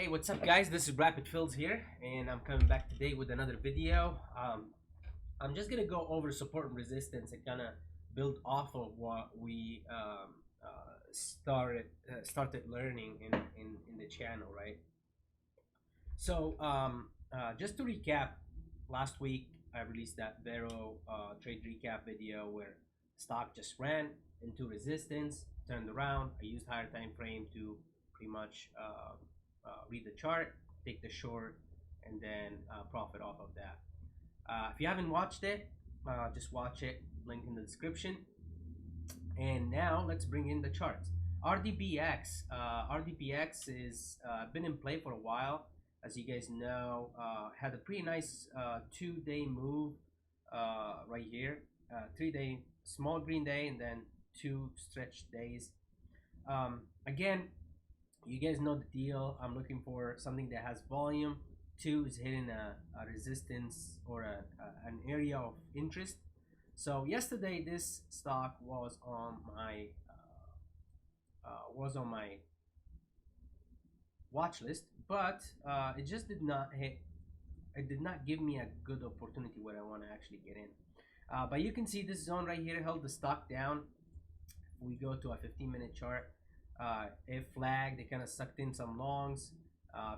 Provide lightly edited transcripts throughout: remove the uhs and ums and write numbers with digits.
Hey, what's up guys? This is Rapid Fills here, and I'm coming back today with another video. I'm just gonna go over support and resistance and kind of build off of what we started learning in the channel, right? So just to recap, last week I released that Vero trade recap video where stock just ran into resistance, turned around. I used higher time frame to pretty much read the chart, take the short, and then profit off of that. If you haven't watched it, just watch it, link in the description. And now let's bring in the charts. RDBX is been in play for a while, as you guys know. Had a pretty nice 2-day move right here, 3-day small green day, and then 2 stretch days. Again, you guys know the deal. I'm looking for something that has volume. 2 is hitting a resistance or an area of interest. So yesterday this stock was on my watch list, but it just did not hit. It did not give me a good opportunity where I want to actually get in. But you can see this zone right here held the stock down. If we go to a 15-minute chart, it flagged. They kind of sucked in some longs.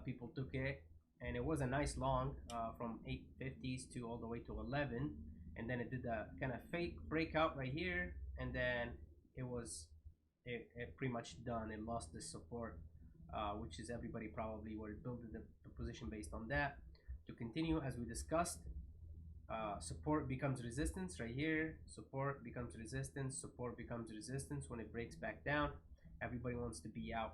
People took it, and it was a nice long from 850s to all the way to 11, and then it did a kind of fake breakout right here, and then it pretty much done. It lost the support, which is everybody probably were building the position based on that. To continue, as we discussed, support becomes resistance right here. Support becomes resistance. Support becomes resistance. When it breaks back down, everybody wants to be out.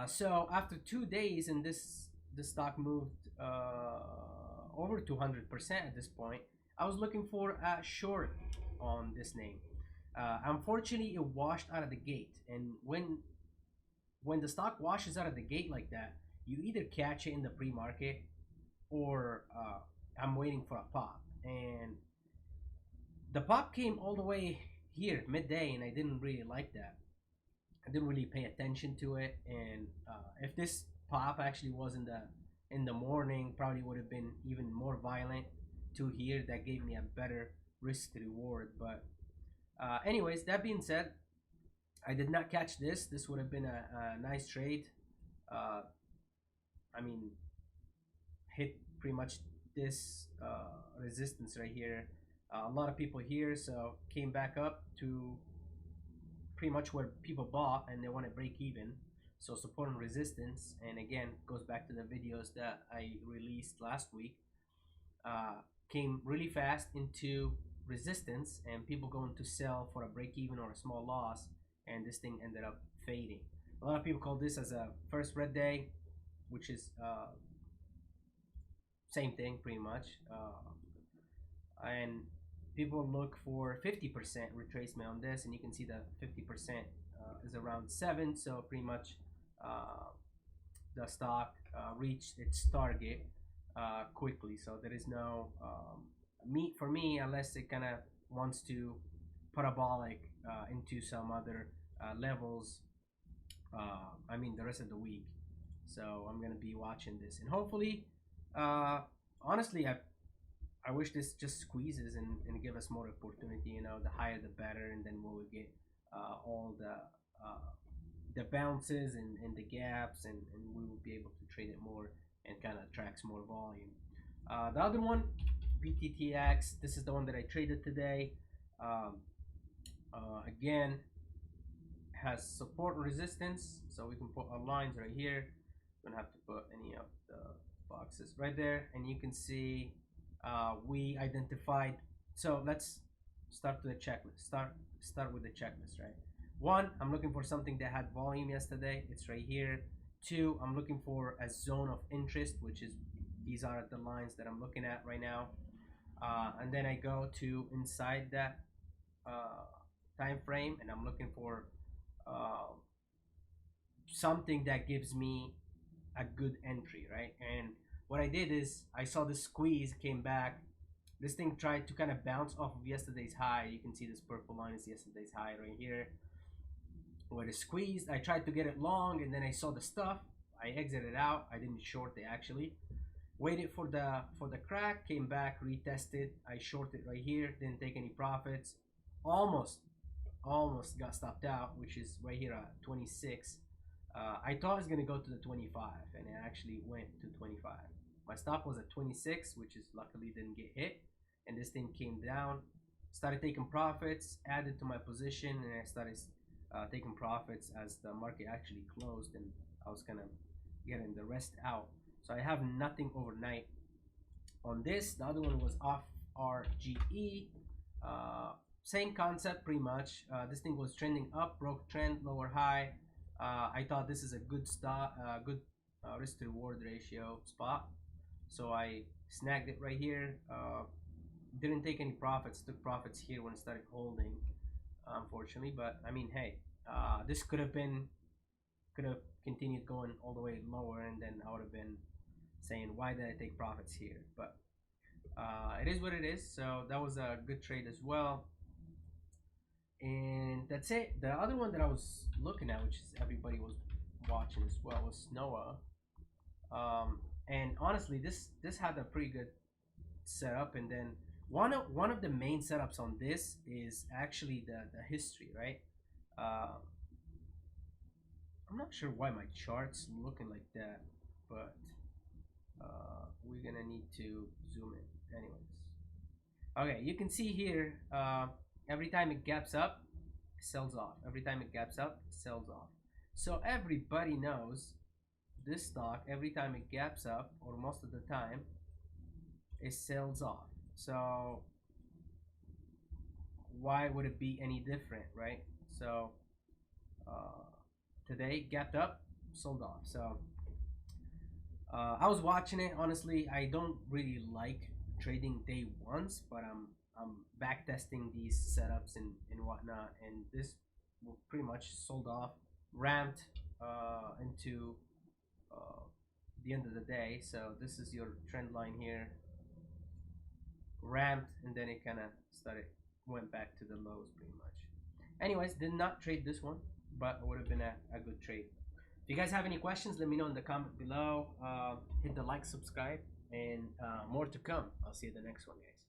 So after 2 days, and this stock moved over 200% at this point, I was looking for a short on this name. Unfortunately, it washed out of the gate, and when the stock washes out of the gate like that, you either catch it in the pre-market or I'm waiting for a pop. And the pop came all the way here midday, and I didn't really like that. I didn't really pay attention to it, and if this pop actually was in the morning, probably would have been even more violent to here. That gave me a better risk to reward. But anyways, that being said, I did not catch this. This would have been a nice trade. I mean, hit pretty much this resistance right here. A lot of people here, so came back up to pretty much where people bought, and they want to break even. So support and resistance, and again goes back to the videos that I released last week. Came really fast into resistance, and people going to sell for a break even or a small loss, and this thing ended up fading. A lot of people call this as a first red day, which is same thing pretty much. And people look for 50% retracement on this, and you can see the 50% is around 7. So pretty much the stock reached its target quickly. So there is no meat for me unless it kind of wants to parabolic into some other levels. I mean the rest of the week. So I'm gonna be watching this, and hopefully, honestly, I wish this just squeezes and give us more opportunity. You know, the higher the better, and then we'll get all the bounces and the gaps, and we will be able to trade it more and kind of attracts more volume. The other one, BTTX, this is the one that I traded today. Again, has support and resistance, so we can put our lines right here. Don't have to put any of the boxes right there, and you can see we identified. So let's start with the checklist. Start with the checklist, right? 1, I'm looking for something that had volume yesterday. It's right here. 2, I'm looking for a zone of interest, which is these are the lines that I'm looking at right now. And then I go to inside that time frame, and I'm looking for something that gives me a good entry, right? And what I did is I saw the squeeze, came back. This thing tried to kind of bounce off of yesterday's high. You can see this purple line is yesterday's high right here. Where it squeezed, I tried to get it long, and then I saw the stuff. I exited out. I didn't short it actually. Waited for the crack, came back, retested. I shorted right here, didn't take any profits. Almost got stopped out, which is right here at 26. I thought it was gonna go to the 25, and it actually went to 25. My stop was at 26, which is luckily didn't get hit, and this thing came down. Started taking profits, added to my position, and I started taking profits as the market actually closed, and I was kind of getting the rest out. So I have nothing overnight on this. The other one was FRGE. Same concept pretty much. This thing was trending up, broke trend, lower high. I thought this is a good good risk to reward ratio spot. So I snagged it right here. Didn't take any profits, took profits here when it started holding, unfortunately. But I mean, hey, this could have continued going all the way lower, and then I would have been saying, why did I take profits here? But it is what it is. So that was a good trade as well. And that's it. The other one that I was looking at, which is everybody was watching as well, was SNOA. And honestly, this had a pretty good setup. And then one of the main setups on this is actually the history, right? I'm not sure why my chart's looking like that, but we're gonna need to zoom in anyways. Okay, you can see here, every time it gaps up, it sells off. Every time it gaps up, it sells off. So everybody knows this stock, every time it gaps up, or most of the time, it sells off. So why would it be any different, right? So today gapped up, sold off. So I was watching it. Honestly, I don't really like trading day ones, but I'm back testing these setups and whatnot, and this pretty much sold off, ramped into the end of the day. So this is your trend line here, ramped, and then it kind of went back to the lows pretty much. Anyways, did not trade this one, but it would have been a good trade. If you guys have any questions, let me know in the comment below. Hit the like, subscribe, and more to come. I'll see you in the next one, guys.